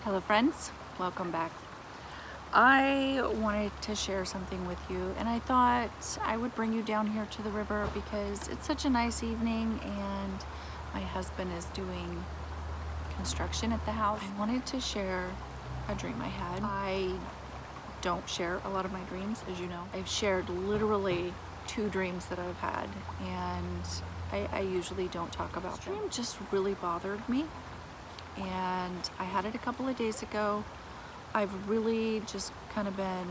Hello friends, welcome back. I wanted to share something with you and I thought I would bring you down here to the river because it's such a nice evening and my husband is doing construction at the house. I wanted to share a dream I had. I don't share a lot of my dreams, as you know. I've shared literally 2 dreams that I've had, and I usually don't talk about them. This dream just really bothered me, and I had it a couple of days ago. I've really just kind of been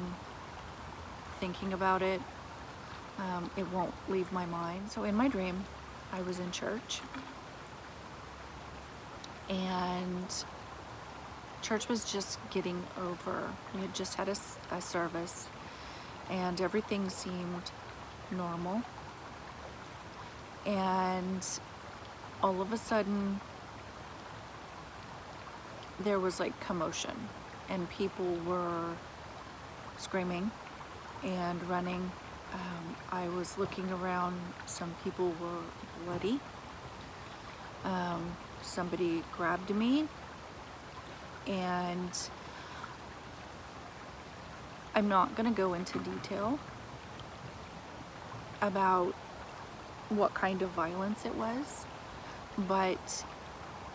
thinking about it. It won't leave my mind. So in my dream, I was in church, and church was just getting over. We had just had a service, and everything seemed normal. And all of a sudden, there was like commotion, and people were screaming and running. I was looking around, some people were bloody. Somebody grabbed me, and I'm not going to go into detail about what kind of violence it was, but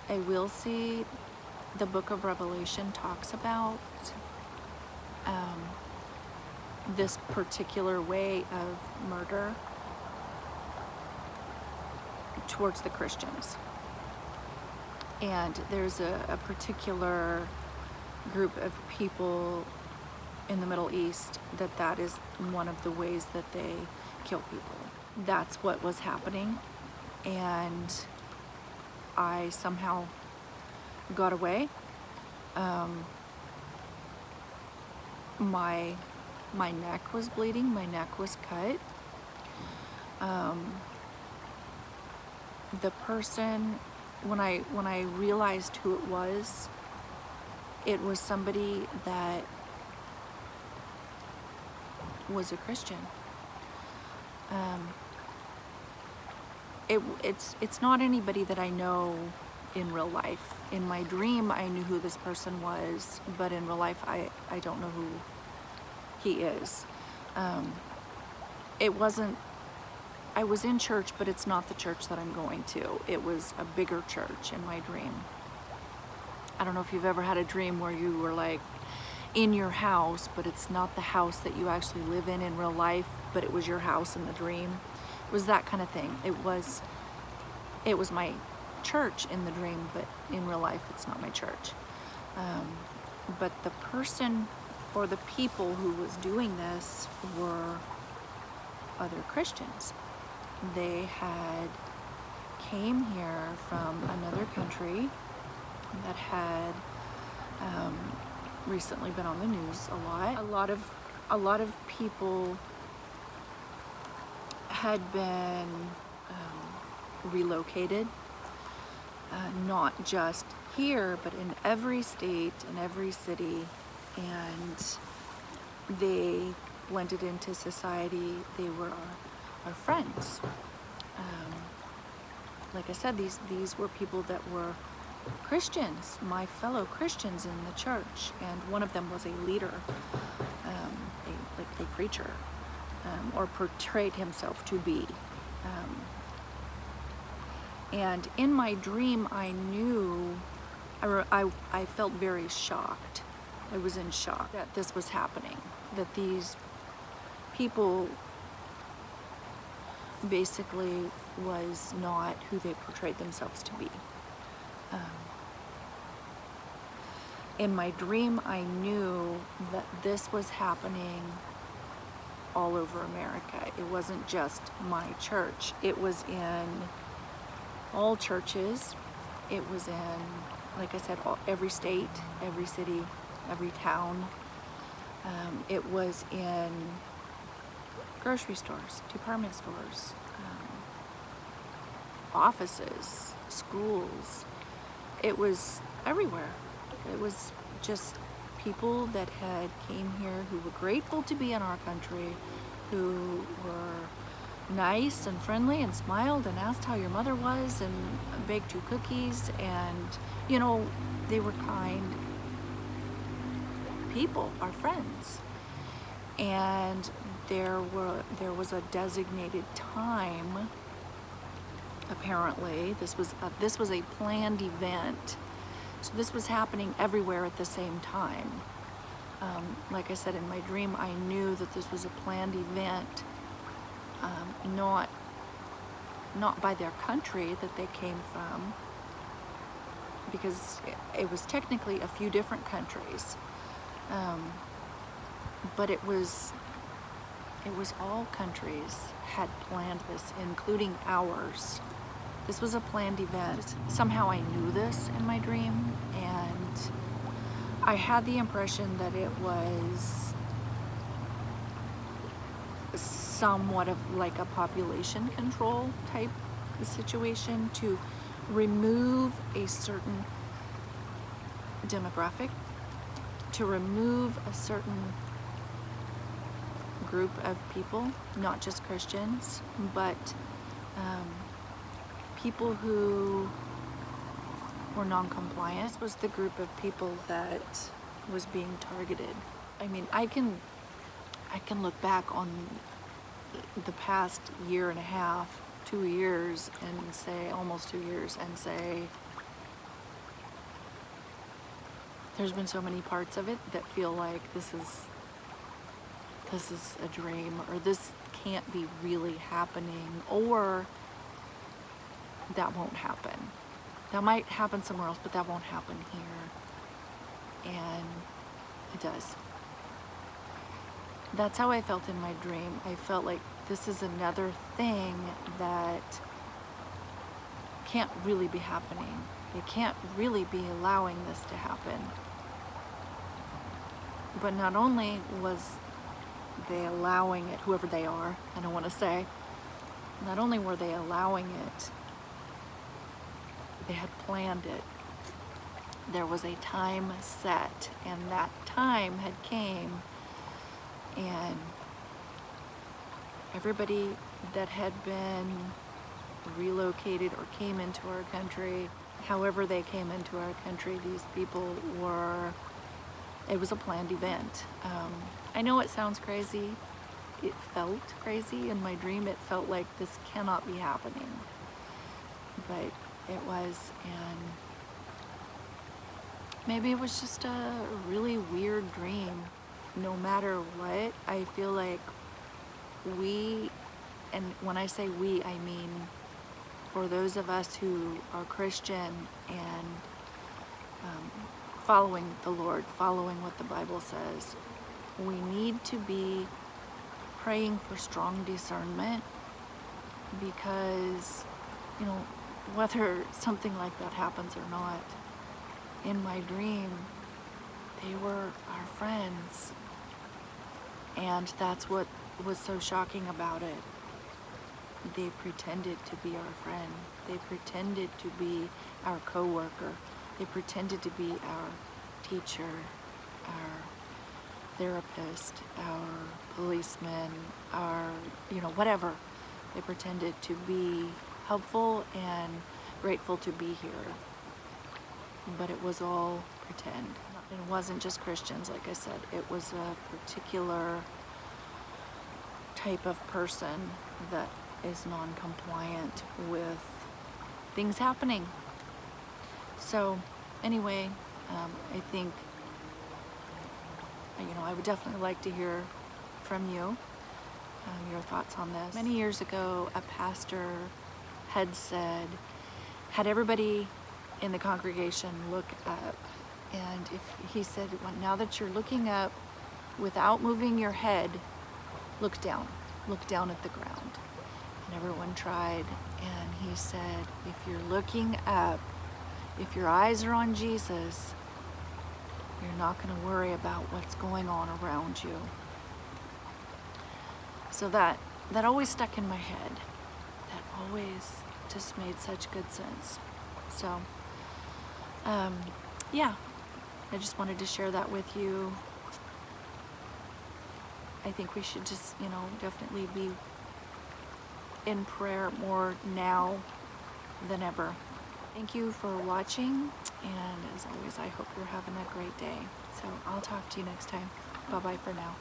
I will say the book of Revelation talks about this particular way of murder towards the Christians. And there's a particular group of people in the Middle East that is one of the ways that they kill people. That's what was happening, and I somehow got away. My neck was bleeding, my neck was cut. The person, when I realized who it was somebody that was a Christian. It's not anybody that I know in real life. In my dream, I knew who this person was, but in real life, I don't know who he is. I was in church, but it's not the church that I'm going to. It was a bigger church in my dream. I don't know if you've ever had a dream where you were like in your house, but it's not the house that you actually live in real life, but it was your house in the dream. It was that kind of thing. It was my church in the dream, but in real life it's not my church. But the person or the people who was doing this were other Christians. They had came here from another country that had recently been on the news a lot. A lot of people had been relocated, not just here, but in every state, in every city, and they blended into society. They were our friends. Like I said, these were people that were Christians, my fellow Christians in the church, and one of them was a leader, a preacher, or portrayed himself to be. And in my dream, I knew, I felt very shocked. I was in shock that this was happening, that these people basically was not who they portrayed themselves to be. In my dream, I knew that this was happening all over America. It wasn't just my church. It was in all churches. It was in, like I said, every state, every city, every town. It was in grocery stores, department stores, offices, schools. It was everywhere. It was just people that had came here who were grateful to be in our country, who were nice and friendly and smiled and asked how your mother was and baked you cookies, and they were kind. people, our friends. And there was a designated time. Apparently, this was a planned event. So this was happening everywhere at the same time. Like I said, in my dream, I knew that this was a planned event, not by their country that they came from, because it was technically a few different countries, but it was all countries had planned this, including ours. This was a planned event. Somehow I knew this in my dream, and I had the impression that it was somewhat of like a population control type situation to remove a certain demographic, to remove a certain group of people, not just Christians, but people who were non-compliant. This was the group of people that was being targeted. I mean, I can look back on the past year and a half, 2 years, and say, almost 2 years, and say, there's been so many parts of it that feel like this is a dream, or this can't be really happening, or that won't happen. That might happen somewhere else, but that won't happen here. And it does. That's how I felt in my dream. I felt like this is another thing that can't really be happening. They can't really be allowing this to happen. But not only was they allowing it, whoever they are, I don't want to say, not only were they allowing it, they had planned it. There was a time set, and that time had came, and everybody that had been relocated or came into our country, however they came into our country, these people were, it was a planned event. I know it sounds crazy. It felt crazy in my dream. It felt like this cannot be happening, but it was. And maybe it was just a really weird dream. No matter what, I feel like we, and when I say we, I mean for those of us who are Christian and following the Lord, following what the Bible says, we need to be praying for strong discernment, because, you know, whether something like that happens or not, in my dream, they were our friends. And that's what was so shocking about it. They pretended to be our friend. They pretended to be our co-worker. They pretended to be our teacher, our therapist, our policeman, our, you know, whatever. They pretended to be helpful and grateful to be here. But it was all pretend. It wasn't just Christians, like I said. It was a particular type of person that is non-compliant with things happening. So anyway, I think, you know, I would definitely like to hear from you, your thoughts on this. Many years ago, a pastor had everybody in the congregation look up, and if he said, well, now that you're looking up without moving your head, look down at the ground. And everyone tried, and he said, if you're looking up, if your eyes are on Jesus, you're not going to worry about what's going on around you. So that always stuck in my head. That always just made such good sense. So, yeah, I just wanted to share that with you. I think we should just, you know, definitely be in prayer more now than ever. Thank you for watching, and as always, I hope you're having a great day. So I'll talk to you next time. Bye-bye for now.